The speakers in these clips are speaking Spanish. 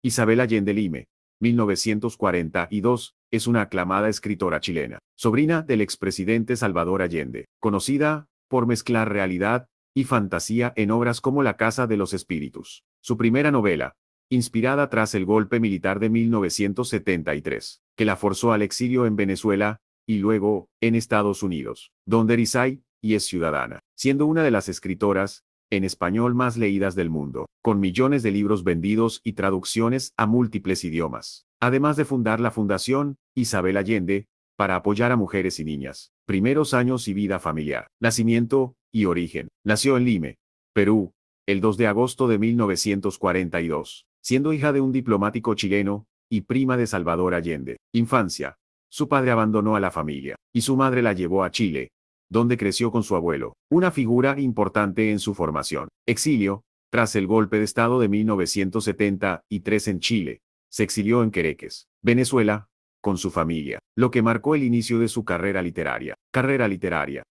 Isabel Allende Lime, 1942, es una aclamada escritora chilena, sobrina del expresidente Salvador Allende, conocida por mezclar realidad y fantasía en obras como La Casa de los Espíritus. Su primera novela, inspirada tras el golpe militar de 1973, que la forzó al exilio en Venezuela y luego en Estados Unidos, donde reside y es ciudadana, siendo una de las escritoras en español más leídas del mundo, con millones de libros vendidos y traducciones a múltiples idiomas, además de fundar la Fundación Isabel Allende para apoyar a mujeres y niñas. Primeros años y vida familiar. Nacimiento y origen. Nació en Lime, Perú, el 2 de agosto de 1942, siendo hija de un diplomático chileno y prima de Salvador Allende. Infancia. Su padre abandonó a la familia y su madre la llevó a Chile, donde creció con su abuelo, una figura importante en su formación. Exilio. Tras el golpe de Estado de 1973 en Chile, se exilió en Quereques, Venezuela, con su familia, lo que marcó el inicio de su carrera literaria.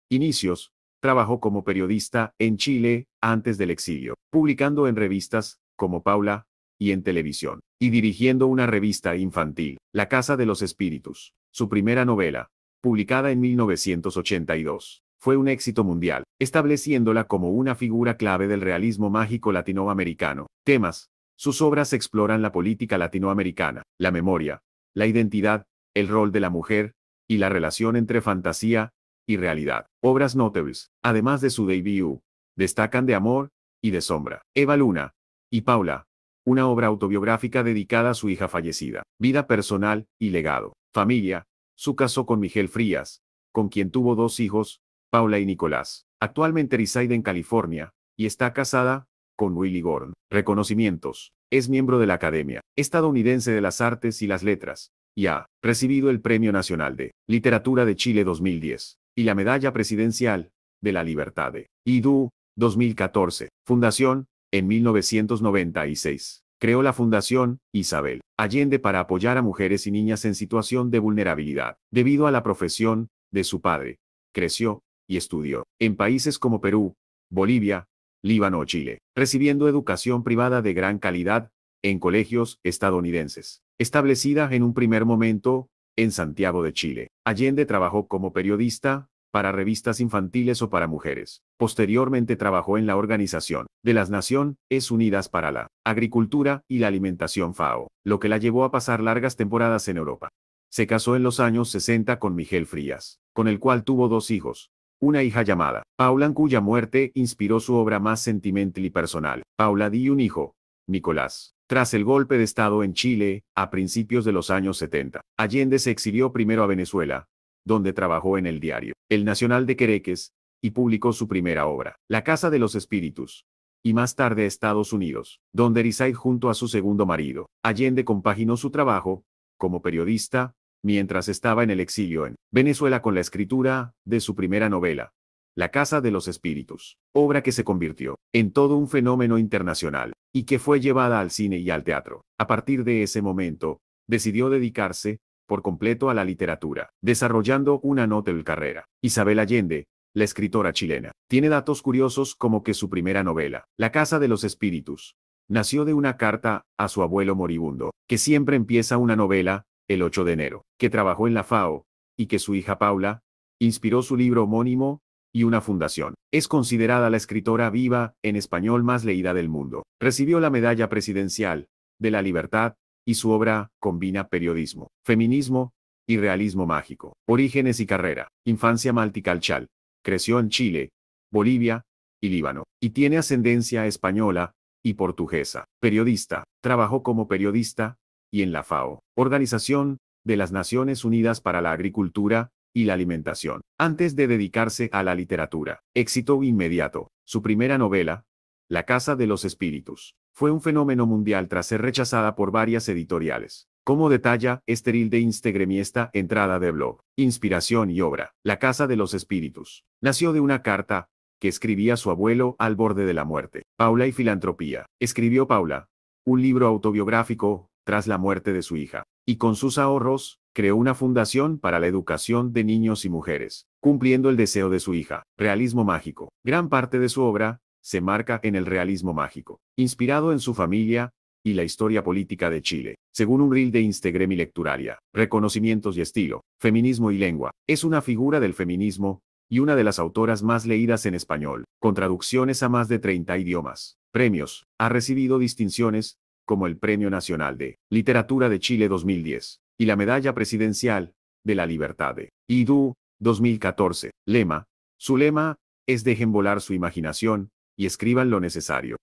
Inicios. Trabajó como periodista en Chile antes del exilio, publicando en revistas como Paula y en televisión, y dirigiendo una revista infantil, La Casa de los Espíritus. Su primera novela, publicada en 1982, fue un éxito mundial, estableciéndola como una figura clave del realismo mágico latinoamericano. Temas. Sus obras exploran la política latinoamericana, la memoria, la identidad, el rol de la mujer, y la relación entre fantasía y realidad. Obras notables, además de su debut, destacan De Amor y de Sombra, Eva Luna y Paula, una obra autobiográfica dedicada a su hija fallecida, vida personal y legado. Familia. Su casó con Miguel Frías, con quien tuvo 2 hijos, Paula y Nicolás. Actualmente reside en California y está casada con Willy Gordon. Reconocimientos. Es miembro de la Academia Estadounidense de las Artes y las Letras, y ha recibido el Premio Nacional de Literatura de Chile 2010 y la Medalla Presidencial de la Libertad de IDU 2014. Fundación. En 1996, creó la Fundación Isabel Allende para apoyar a mujeres y niñas en situación de vulnerabilidad. Debido a la profesión de su padre, creció y estudió en países como Perú, Bolivia, Líbano o Chile, recibiendo educación privada de gran calidad en colegios estadounidenses. Establecida en un primer momento en Santiago de Chile, Allende trabajó como periodista para revistas infantiles o para mujeres. Posteriormente trabajó en la Organización de las Naciones Unidas para la Agricultura y la Alimentación FAO, lo que la llevó a pasar largas temporadas en Europa. Se casó en los años 60 con Miguel Frías, con el cual tuvo 2 hijos, una hija llamada Paula, cuya muerte inspiró su obra más sentimental y personal. Paula y un hijo, Nicolás. Tras el golpe de Estado en Chile, a principios de los años 70, Allende se exilió primero a Venezuela, donde trabajó en el diario El Nacional de Quereques, y publicó su primera obra, La Casa de los Espíritus, y más tarde a Estados Unidos, donde reside junto a su segundo marido. Allende compaginó su trabajo como periodista mientras estaba en el exilio en Venezuela con la escritura de su primera novela, La Casa de los Espíritus, obra que se convirtió en todo un fenómeno internacional y que fue llevada al cine y al teatro. A partir de ese momento, decidió dedicarse por completo a la literatura, desarrollando una notable carrera. Isabel Allende, la escritora chilena, tiene datos curiosos como que su primera novela, La Casa de los Espíritus, nació de una carta a su abuelo moribundo, que siempre empieza una novela, el 8 de enero, que trabajó en la FAO, y que su hija Paula inspiró su libro homónimo y una fundación. Es considerada la escritora viva en español más leída del mundo. Recibió la Medalla Presidencial de la Libertad, y su obra combina periodismo, feminismo y realismo mágico. Orígenes y carrera. Infancia multicultural. Creció en Chile, Bolivia y Líbano, y tiene ascendencia española y portuguesa. Periodista. Trabajó como periodista y en la FAO, Organización de las Naciones Unidas para la Agricultura y la Alimentación, antes de dedicarse a la literatura. Éxito inmediato. Su primera novela, La Casa de los Espíritus, fue un fenómeno mundial tras ser rechazada por varias editoriales. Como detalla Estéril de Instagram y esta entrada de blog, inspiración y obra. La Casa de los Espíritus nació de una carta que escribía su abuelo al borde de la muerte. Paula y filantropía. Escribió Paula un libro autobiográfico tras la muerte de su hija, y con sus ahorros, creó una fundación para la educación de niños y mujeres, cumpliendo el deseo de su hija. Realismo mágico. Gran parte de su obra se marca en el realismo mágico, inspirado en su familia y la historia política de Chile. Según un reel de Instagram y Lecturalia, Reconocimientos y estilo, feminismo y lengua, es una figura del feminismo y una de las autoras más leídas en español, con traducciones a más de 30 idiomas. Premios. Ha recibido distinciones como el Premio Nacional de Literatura de Chile 2010 y la Medalla Presidencial de la Libertad de IDU 2014. Lema. Su lema es dejen volar su imaginación y escriban lo necesario.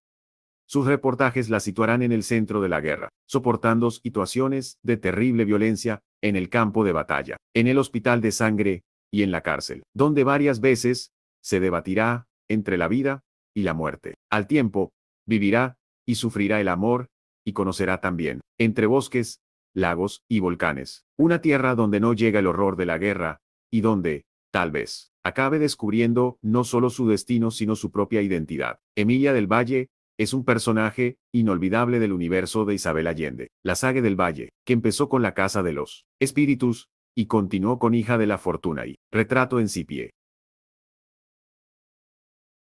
Sus reportajes la situarán en el centro de la guerra, soportando situaciones de terrible violencia en el campo de batalla, en el hospital de sangre y en la cárcel, donde varias veces se debatirá entre la vida y la muerte. Al tiempo, vivirá y sufrirá el amor y conocerá también, entre bosques, lagos y volcanes, una tierra donde no llega el horror de la guerra y donde, tal vez, acabe descubriendo no solo su destino sino su propia identidad. Emilia del Valle es un personaje inolvidable del universo de Isabel Allende, la saga del Valle, que empezó con la Casa de los Espíritus y continuó con Hija de la Fortuna y Retrato en Cipie.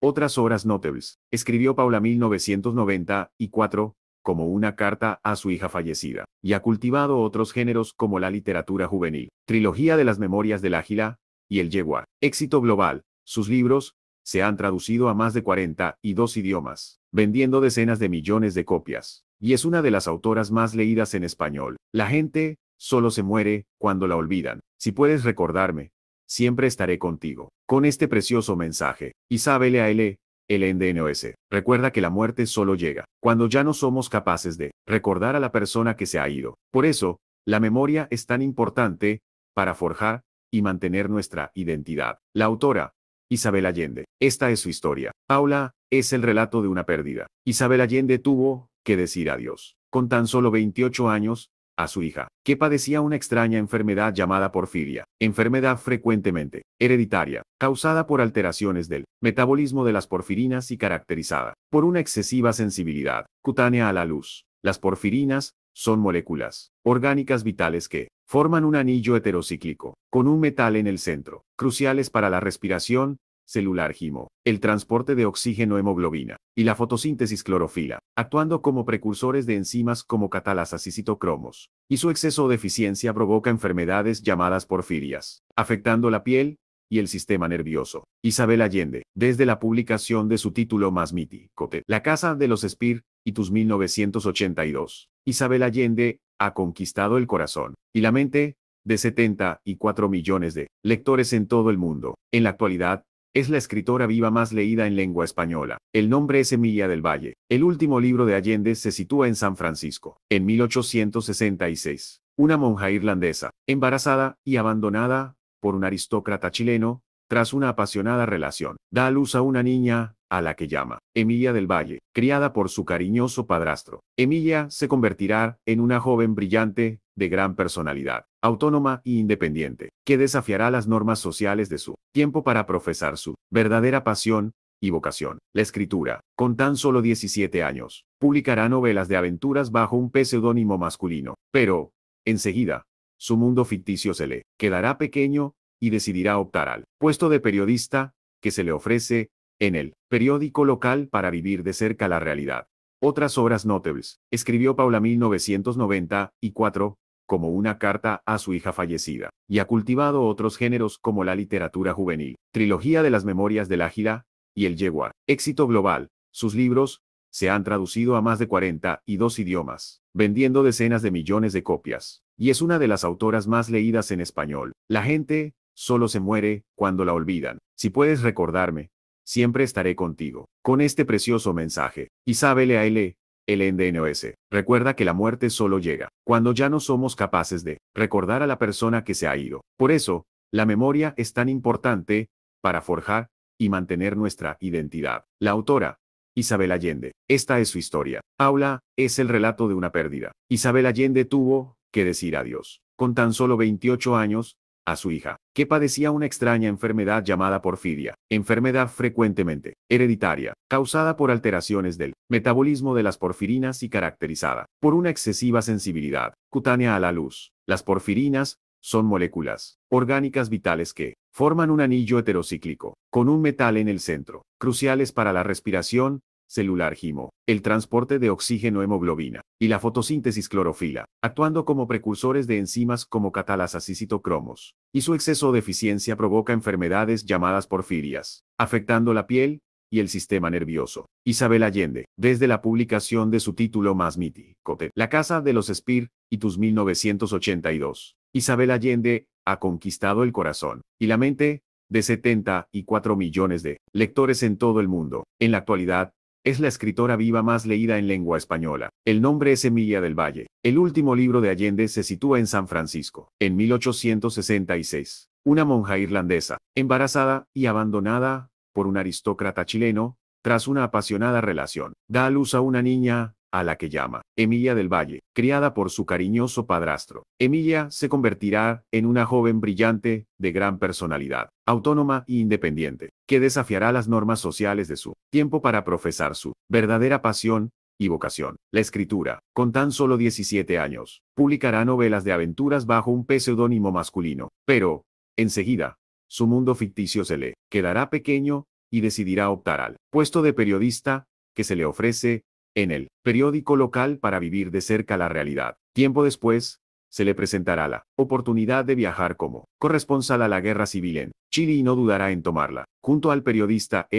Otras obras notables. Escribió Paula 1994, como una carta a su hija fallecida, y ha cultivado otros géneros como la literatura juvenil, trilogía de las Memorias del Águila y El Jaguar. Éxito global. Sus libros se han traducido a más de 42 idiomas, vendiendo decenas de millones de copias, y es una de las autoras más leídas en español. La gente solo se muere cuando la olvidan. Si puedes recordarme, siempre estaré contigo. Con este precioso mensaje, Isabel A.L. LNDNOS. Recuerda que la muerte solo llega cuando ya no somos capaces de recordar a la persona que se ha ido. Por eso, la memoria es tan importante para forjar y mantener nuestra identidad. La autora, Isabel Allende. Esta es su historia. Paula es el relato de una pérdida. Isabel Allende tuvo que decir adiós, con tan solo 28 años, a su hija, que padecía una extraña enfermedad llamada porfiria, enfermedad frecuentemente hereditaria, causada por alteraciones del metabolismo de las porfirinas y caracterizada por una excesiva sensibilidad cutánea a la luz. Las porfirinas son moléculas orgánicas vitales que forman un anillo heterocíclico, con un metal en el centro, cruciales para la respiración celular himo, el transporte de oxígeno hemoglobina, y la fotosíntesis clorofila, actuando como precursores de enzimas como catalasas y citocromos, y su exceso o deficiencia provoca enfermedades llamadas porfirias, afectando la piel y el sistema nervioso. Isabel Allende, desde la publicación de su título más mítico, La Casa de los Espíritus 1982, Isabel Allende ha conquistado el corazón y la mente de 74 millones de lectores en todo el mundo. En la actualidad, es la escritora viva más leída en lengua española. El nombre es Emilia del Valle. El último libro de Allende se sitúa en San Francisco, en 1866. Una monja irlandesa, embarazada y abandonada por un aristócrata chileno, tras una apasionada relación, da a luz a una niña, a la que llama Emilia del Valle, criada por su cariñoso padrastro. Emilia se convertirá en una joven brillante, de gran personalidad, autónoma e independiente, que desafiará las normas sociales de su tiempo para profesar su verdadera pasión y vocación, la escritura. Con tan solo 17 años, publicará novelas de aventuras bajo un pseudónimo masculino, pero, enseguida, su mundo ficticio se le quedará pequeño y decidirá optar al puesto de periodista que se le ofrece en el periódico local para vivir de cerca la realidad. Otras obras notables. Escribió Paula 1994, como una carta a su hija fallecida, y ha cultivado otros géneros como la literatura juvenil, trilogía de las Memorias del Águila y El Jaguar. Éxito global. Sus libros se han traducido a más de 42 idiomas, vendiendo decenas de millones de copias, y es una de las autoras más leídas en español. La gente solo se muere cuando la olvidan. Si puedes recordarme, siempre estaré contigo. Con este precioso mensaje, Isabel A.L. LNDNOS. Recuerda que la muerte solo llega cuando ya no somos capaces de recordar a la persona que se ha ido. Por eso, la memoria es tan importante para forjar y mantener nuestra identidad. La autora, Isabel Allende. Esta es su historia. Paula es el relato de una pérdida. Isabel Allende tuvo que decir adiós, con tan solo 28 años, a su hija, que padecía una extraña enfermedad llamada porfiria, enfermedad frecuentemente hereditaria, causada por alteraciones del metabolismo de las porfirinas y caracterizada por una excesiva sensibilidad cutánea a la luz. Las porfirinas son moléculas orgánicas vitales que forman un anillo heterocíclico, con un metal en el centro, cruciales para la respiración celular himo, el transporte de oxígeno hemoglobina, y la fotosíntesis clorofila, actuando como precursores de enzimas como catalasas y citocromos. Y su exceso o deficiencia provoca enfermedades llamadas porfirias, afectando la piel y el sistema nervioso. Isabel Allende, desde la publicación de su título más mítico, La Casa de los Espíritus 1982, Isabel Allende ha conquistado el corazón y la mente de 74 millones de lectores en todo el mundo. En la actualidad, es la escritora viva más leída en lengua española. El nombre es Emilia del Valle. El último libro de Allende se sitúa en San Francisco, en 1866. Una monja irlandesa, embarazada y abandonada por un aristócrata chileno, tras una apasionada relación, da a luz a una niña, a la que llama Emilia del Valle, criada por su cariñoso padrastro. Emilia se convertirá en una joven brillante, de gran personalidad, autónoma e independiente, que desafiará las normas sociales de su tiempo para profesar su verdadera pasión y vocación, la escritura. Con tan solo 17 años, publicará novelas de aventuras bajo un pseudónimo masculino, pero, enseguida, su mundo ficticio se le quedará pequeño y decidirá optar al puesto de periodista que se le ofrece en el periódico local para vivir de cerca la realidad. Tiempo después, se le presentará la oportunidad de viajar como corresponsal a la guerra civil en Chile y no dudará en tomarla. Junto al periodista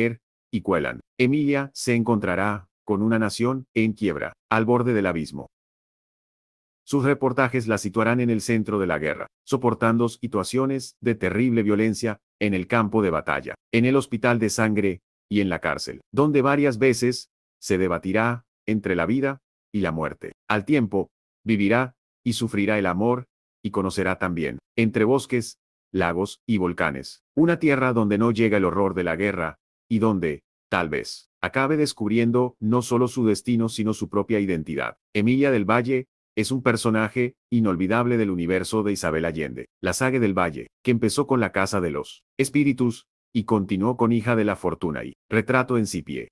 y Cuelan, Emilia se encontrará con una nación en quiebra, al borde del abismo. Sus reportajes la situarán en el centro de la guerra, soportando situaciones de terrible violencia en el campo de batalla, en el hospital de sangre y en la cárcel, donde varias veces se debatirá entre la vida y la muerte. Al tiempo, vivirá y sufrirá el amor y conocerá también, entre bosques, lagos y volcanes, una tierra donde no llega el horror de la guerra y donde, tal vez, acabe descubriendo no solo su destino sino su propia identidad. Emilia del Valle es un personaje inolvidable del universo de Isabel Allende, la saga del Valle, que empezó con La Casa de los Espíritus y continuó con Hija de la Fortuna y Retrato en Cipie.